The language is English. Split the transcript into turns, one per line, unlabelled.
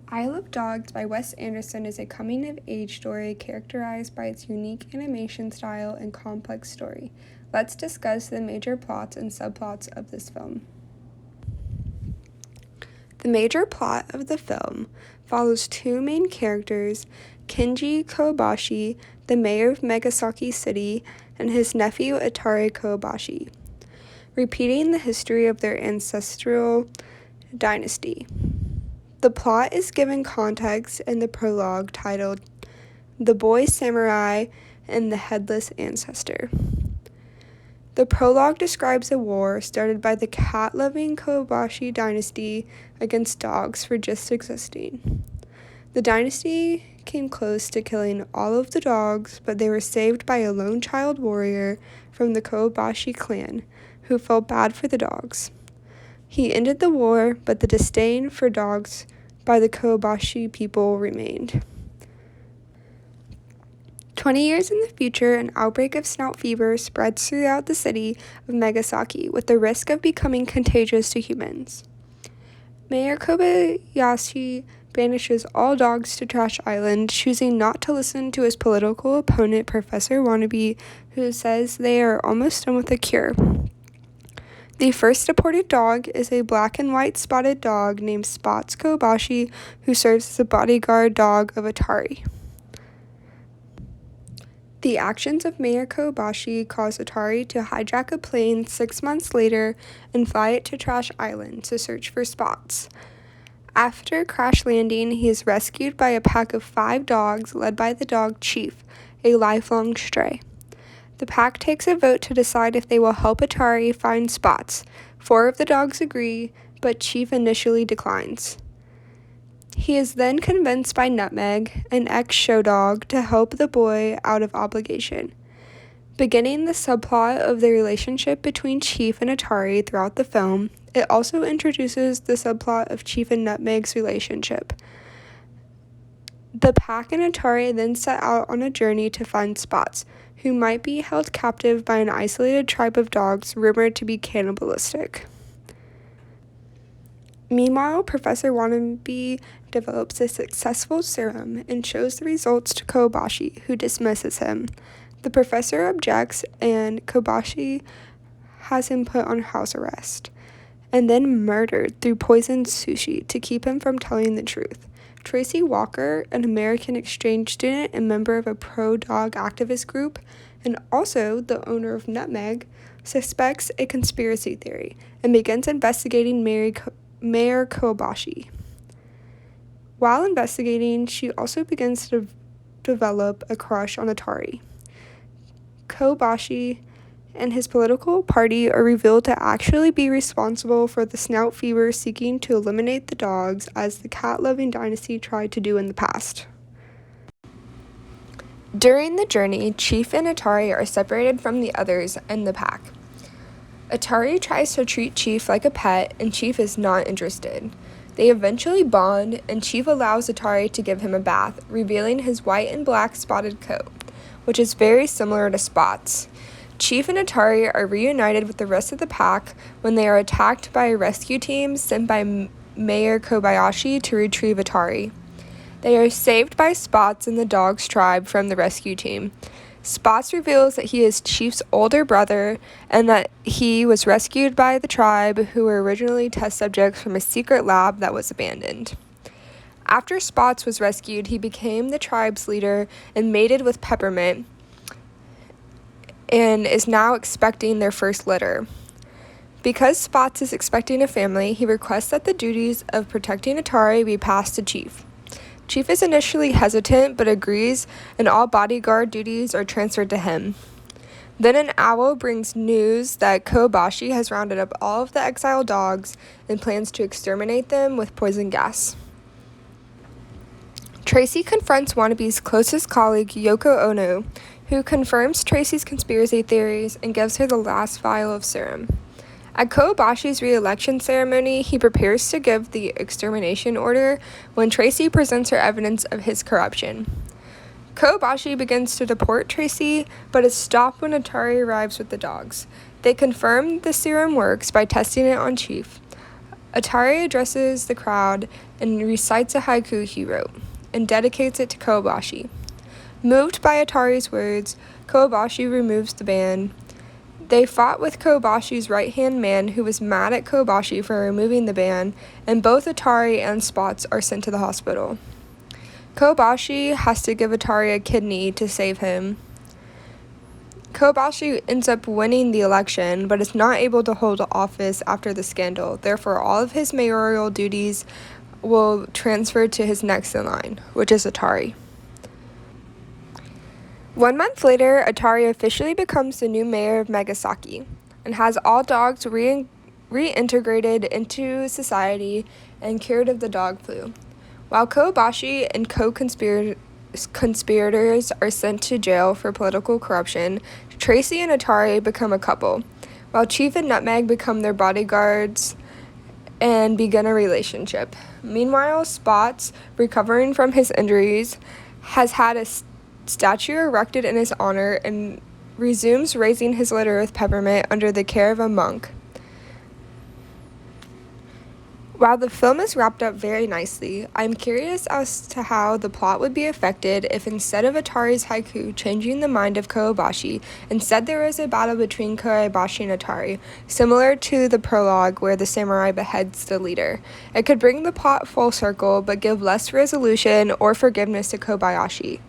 I Love Dogs by Wes Anderson is a coming-of-age story characterized by its unique animation style and complex story. Let's discuss the major plots and subplots of this film. The major plot of the film follows two main characters, Kenji Kobashi, the mayor of Megasaki City, and his nephew Atari Kobashi, repeating the history of their ancestral dynasty. The plot is given context in the prologue titled The Boy Samurai and the Headless Ancestor. The prologue describes a war started by the cat-loving Kobashi dynasty against dogs for just existing. The dynasty came close to killing all of the dogs, but they were saved by a lone child warrior from the Kobashi clan who felt bad for the dogs. He ended the war, but the disdain for dogs by the Kobashi people remained. 20 years in the future, an outbreak of snout fever spreads throughout the city of Megasaki with the risk of becoming contagious to humans. Mayor Kobayashi banishes all dogs to Trash Island, choosing not to listen to his political opponent, Professor Wannabe, who says they are almost done with the cure. The first deported dog is a black and white spotted dog named Spots Kobashi, who serves as a bodyguard dog of Atari. The actions of Mayor Kobashi cause Atari to hijack a plane 6 months later and fly it to Trash Island to search for Spots. After crash landing, he is rescued by a pack of 5 dogs led by the dog Chief, a lifelong stray. The pack takes a vote to decide if they will help Atari find Spots. 4 of the dogs agree, but Chief initially declines. He is then convinced by Nutmeg, an ex-show dog, to help the boy out of obligation. Beginning the subplot of the relationship between Chief and Atari throughout the film, it also introduces the subplot of Chief and Nutmeg's relationship. The pack and Atari then set out on a journey to find Spots, who might be held captive by an isolated tribe of dogs rumored to be cannibalistic. Meanwhile, Professor Wannabe develops a successful serum and shows the results to Kobashi, who dismisses him. The professor objects, and Kobashi has him put on house arrest, and then murdered through poisoned sushi to keep him from telling the truth. Tracy Walker, an American exchange student and member of a pro-dog activist group, and also the owner of Nutmeg, suspects a conspiracy theory and begins investigating Mayor Kobashi. While investigating, she also begins to develop a crush on Atari. Kobashi and his political party are revealed to actually be responsible for the snout fever, seeking to eliminate the dogs as the cat-loving dynasty tried to do in the past. During the journey, Chief and Atari are separated from the others in the pack. Atari tries to treat Chief like a pet, and Chief is not interested. They eventually bond, and Chief allows Atari to give him a bath, revealing his white and black spotted coat, which is very similar to Spots. Chief and Atari are reunited with the rest of the pack when they are attacked by a rescue team sent by Mayor Kobayashi to retrieve Atari. They are saved by Spots and the dog's tribe from the rescue team. Spots reveals that he is Chief's older brother and that he was rescued by the tribe, who were originally test subjects from a secret lab that was abandoned. After Spots was rescued, he became the tribe's leader and mated with Peppermint, and is now expecting their first litter. Because Spots is expecting a family, he requests that the duties of protecting Atari be passed to Chief. Chief is initially hesitant, but agrees, and all bodyguard duties are transferred to him. Then an owl brings news that Kobashi has rounded up all of the exiled dogs and plans to exterminate them with poison gas. Tracy confronts Wannabe's closest colleague, Yoko Ono, who confirms Tracy's conspiracy theories and gives her the last vial of serum. At Kobashi's re-election ceremony, he prepares to give the extermination order when Tracy presents her evidence of his corruption. Kobashi begins to deport Tracy, but is stopped when Atari arrives with the dogs. They confirm the serum works by testing it on Chief. Atari addresses the crowd and recites a haiku he wrote, and dedicates it to Kobashi. Moved by Atari's words, Kobashi removes the band. They fought with Kobashi's right-hand man, who was mad at Kobashi for removing the ban, and both Atari and Spots are sent to the hospital. Kobashi has to give Atari a kidney to save him. Kobashi ends up winning the election, but is not able to hold office after the scandal. Therefore, all of his mayoral duties will transfer to his next in line, which is Atari. 1 month later, Atari officially becomes the new mayor of Megasaki and has all dogs reintegrated into society and cured of the dog flu. While Kobashi and co-conspirators are sent to jail for political corruption, Tracy and Atari become a couple, while Chief and Nutmeg become their bodyguards and begin a relationship. Meanwhile, Spots, recovering from his injuries, has had a statue erected in his honor and resumes raising his litter with Peppermint under the care of a monk. While the film is wrapped up very nicely, I'm curious as to how the plot would be affected if instead of Atari's haiku changing the mind of Kobashi, instead there was a battle between Kobashi and Atari, similar to the prologue where the samurai beheads the leader. It could bring the plot full circle, but give less resolution or forgiveness to Kobayashi.